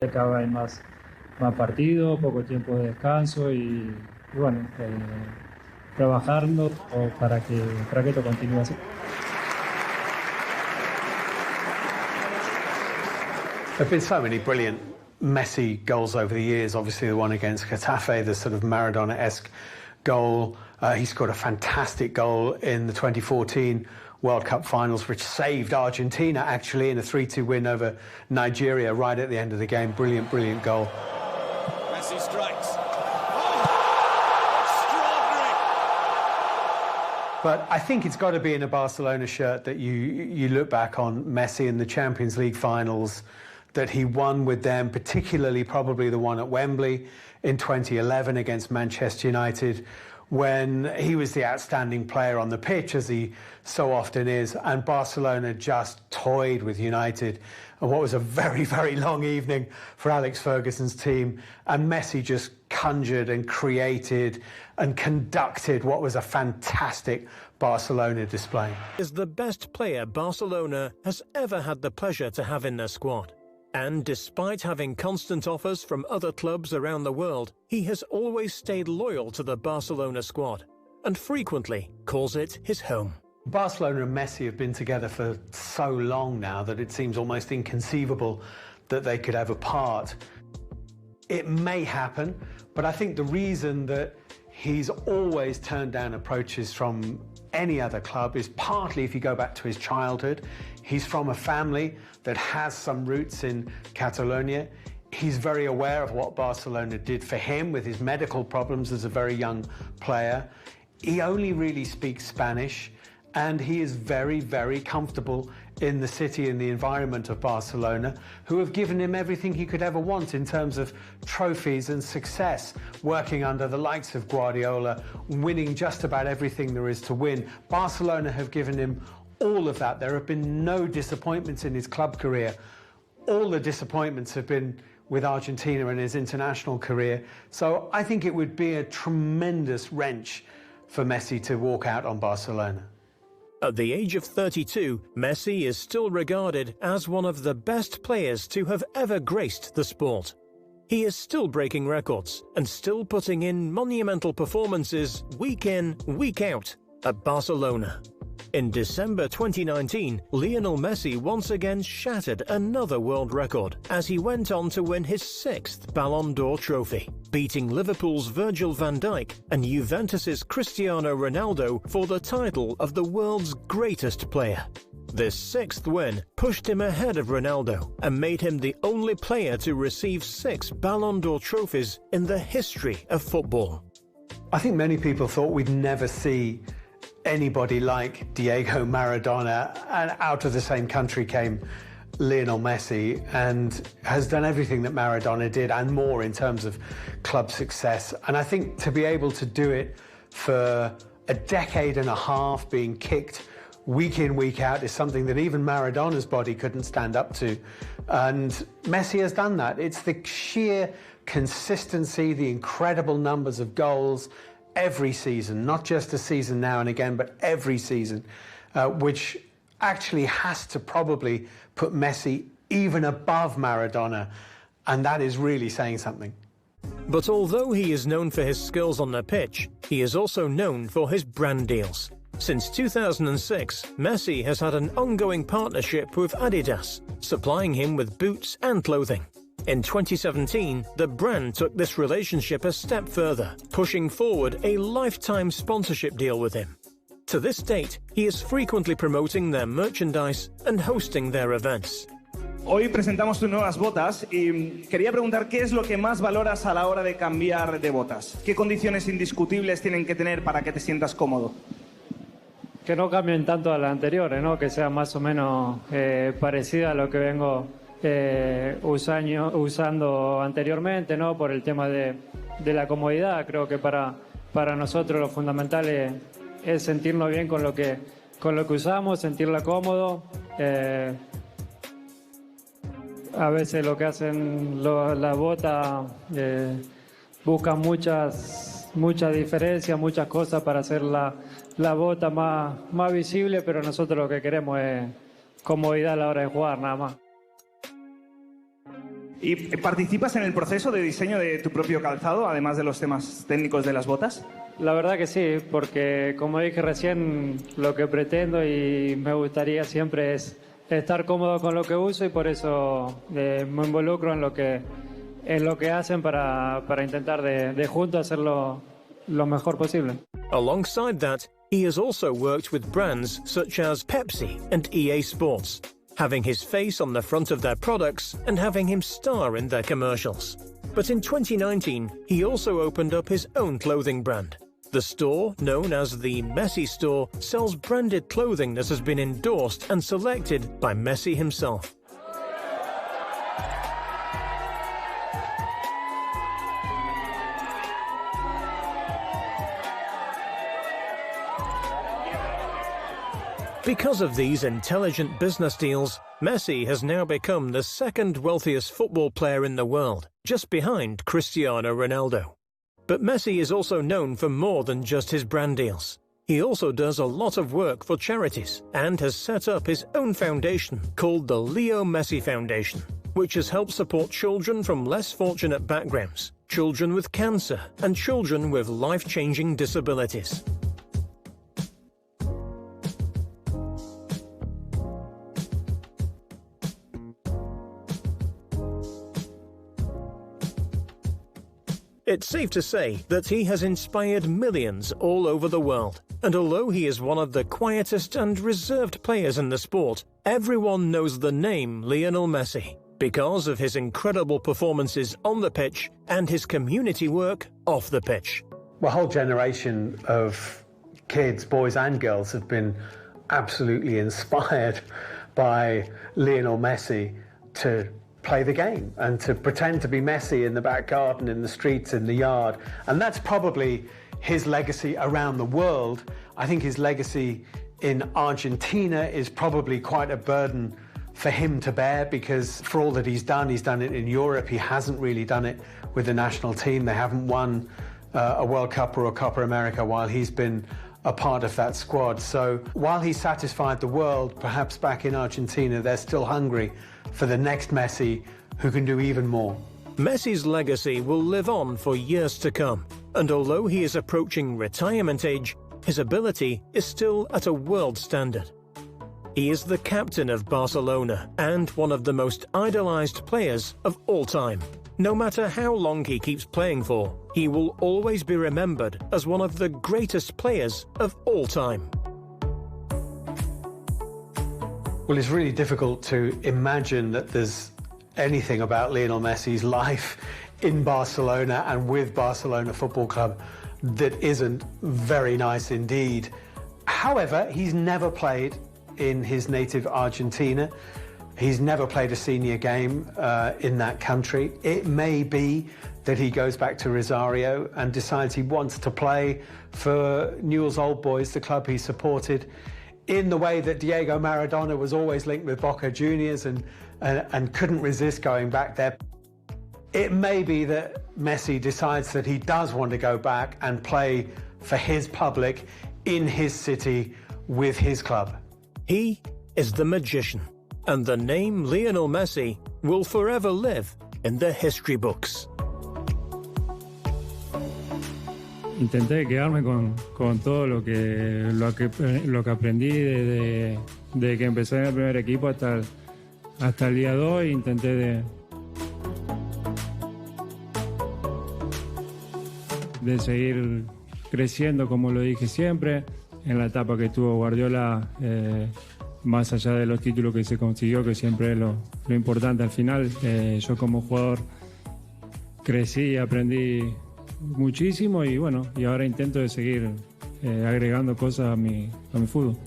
Cada vez hay más partidos, poco tiempo de descanso y bueno, trabajando para que esto continúe así. There have been so many brilliant Messi goals over the years. Obviously, the one against Getafe, the sort of Maradona-esque goal. He scored a fantastic goal in the 2014 World Cup finals, which saved Argentina, actually, in a 3-2 win over Nigeria right at the end of the game. Brilliant, brilliant goal. Messi strikes. Oh, extraordinary! But I think it's got to be in a Barcelona shirt that you look back on Messi in the Champions League finals that he won with them, particularly probably the one at Wembley in 2011 against Manchester United, when he was the outstanding player on the pitch, as he so often is, and Barcelona just toyed with United. And what was a very, very long evening for Alex Ferguson's team, and Messi just conjured and created and conducted what was a fantastic Barcelona display. Is the best player Barcelona has ever had the pleasure to have in their squad. And despite having constant offers from other clubs around the world, he has always stayed loyal to the Barcelona squad and frequently calls it his home. Barcelona and Messi have been together for so long now that it seems almost inconceivable that they could ever part. It may happen, but I think the reason that he's always turned down approaches from any other club is partly, if you go back to his childhood, he's from a family that has some roots in Catalonia. He's very aware of what Barcelona did for him with his medical problems as a very young player. He only really speaks Spanish, and he is very, very comfortable in the city and the environment of Barcelona, who have given him everything he could ever want in terms of trophies and success, working under the likes of Guardiola, winning just about everything there is to win. Barcelona have given him all of that. There have been no disappointments in his club career. All the disappointments have been with Argentina in his international career. So I think it would be a tremendous wrench for Messi to walk out on Barcelona. At the age of 32, Messi is still regarded as one of the best players to have ever graced the sport. He is still breaking records and still putting in monumental performances week in, week out at Barcelona. In December 2019, Lionel Messi once again shattered another world record as he went on to win his 6th Ballon d'Or trophy, beating Liverpool's Virgil van Dijk and Juventus's Cristiano Ronaldo for the title of the world's greatest player. This 6th win pushed him ahead of Ronaldo and made him the only player to receive 6 Ballon d'Or trophies in the history of football. I think many people thought we'd never see anybody like Diego Maradona, and out of the same country came Lionel Messi, and has done everything that Maradona did and more in terms of club success. And I think to be able to do it for a decade and a half, being kicked week in, week out, is something that even Maradona's body couldn't stand up to. And Messi has done that. It's the sheer consistency, the incredible numbers of goals every season, not just a season now and again, but every season, which actually has to probably put Messi even above Maradona, and that is really saying something. But although he is known for his skills on the pitch, he is also known for his brand deals. Since 2006, Messi has had an ongoing partnership with Adidas, supplying him with boots and clothing. In 2017, the brand took this relationship a step further, pushing forward a lifetime sponsorship deal with him. To this date, he is frequently promoting their merchandise and hosting their events. Hoy presentamos tus nuevas botas y quería preguntar qué es lo que más valoras a la hora de cambiar de botas. ¿Qué condiciones indiscutibles tienen que tener para que te sientas cómodo? Que no cambien tanto a las anteriores, ¿no? Que sea más o menos parecida a lo que vengo usando anteriormente, ¿no? Por el tema de la comodidad. Creo que para nosotros lo fundamental es sentirnos bien con lo que usamos, sentirla cómodo. A veces lo que hacen las botas buscan muchas diferencias, muchas cosas para hacer la bota más visible, pero nosotros lo que queremos es comodidad a la hora de jugar, nada más. ¿Y participas en el proceso de diseño de tu propio calzado, además de los temas técnicos de las botas? La verdad que sí, porque como dije recién, lo que pretendo y me gustaría siempre es estar cómodo con lo que uso, y por eso me involucro en lo que hacen para intentar de juntos hacerlo lo mejor posible. Alongside that, he has also worked with brands such as Pepsi and EA Sports, having his face on the front of their products and having him star in their commercials. But in 2019, he also opened up his own clothing brand. The store, known as the Messi Store, sells branded clothing that has been endorsed and selected by Messi himself. Because of these intelligent business deals, Messi has now become the second wealthiest football player in the world, just behind Cristiano Ronaldo. But Messi is also known for more than just his brand deals. He also does a lot of work for charities and has set up his own foundation called the Leo Messi Foundation, which has helped support children from less fortunate backgrounds, children with cancer, and children with life-changing disabilities. It's safe to say that he has inspired millions all over the world, and although he is one of the quietest and reserved players in the sport, everyone knows the name Lionel Messi because of his incredible performances on the pitch and his community work off the pitch. A whole generation of kids, boys and girls, have been absolutely inspired by Lionel Messi to play the game and to pretend to be Messi in the back garden, in the streets, in the yard. And that's probably his legacy around the world. I think his legacy in Argentina is probably quite a burden for him to bear, because for all that he's done it in Europe. He hasn't really done it with the national team. They haven't won a World Cup or a Copa America while he's been a part of that squad. So while he satisfied the world, perhaps back in Argentina, they're still hungry for the next Messi who can do even more. Messi's legacy will live on for years to come, and although he is approaching retirement age, his ability is still at a world standard. He is the captain of Barcelona and one of the most idolized players of all time. No matter how long he keeps playing for, he will always be remembered as one of the greatest players of all time. Well, it's really difficult to imagine that there's anything about Lionel Messi's life in Barcelona and with Barcelona Football Club that isn't very nice indeed. However, he's never played in his native Argentina. He's never played a senior game in that country. It may be that he goes back to Rosario and decides he wants to play for Newell's Old Boys, the club he supported, in the way that Diego Maradona was always linked with Boca Juniors and couldn't resist going back there. It may be that Messi decides that he does want to go back and play for his public in his city with his club. He is the magician, and the name Lionel Messi will forever live in the history books. Intenté quedarme con todo lo que aprendí desde que empecé en el primer equipo hasta el día de hoy. Intenté de seguir creciendo, como lo dije siempre, en la etapa que tuvo Guardiola, más allá de los títulos que se consiguió, que siempre es lo importante al final. Yo como jugador crecí y aprendí muchísimo, y bueno, y ahora intento de seguir agregando cosas a mi fútbol.